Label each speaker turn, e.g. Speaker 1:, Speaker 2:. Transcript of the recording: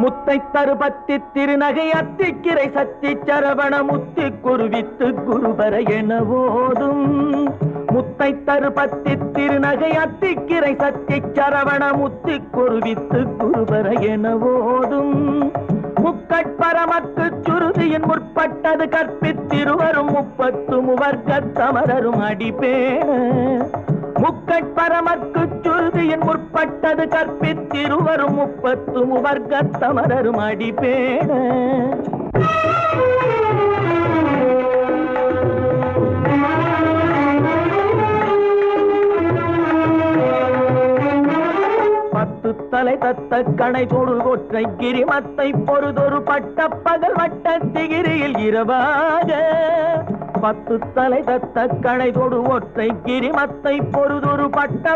Speaker 1: முத்தை தருபத்தி திருநகை அத்திக்கிரை சத்தி சரவண முத்தி குருவித்து குருபர என ஓதும். முத்தை தருபத்தி திருநகை அத்திக்கிரை சத்தி சரவண முத்தி குருவித்து குருபர என ஓதும். முக்கட்பரமக்கு சுருதியின் முற்பட்டது கற்பித்திருவரும் 30 முவர்க்கத் தமரரும் அடிபேண. முக்கட்பரமக்கு சுருதியின் முற்பட்டது கற்பித்திருவரும் 30 முவர்க்கத் தமரரும் அடிபேண. தலை தத்த கணை தொடு ஒற்றை கிரிமத்தை பொறுதொரு பட்ட பகல் வட்ட திகிரியில் இரவாக. 10 தலை தத்த கணை தொடு ஒற்றை கிரிமத்தை பொறுதொரு பட்ட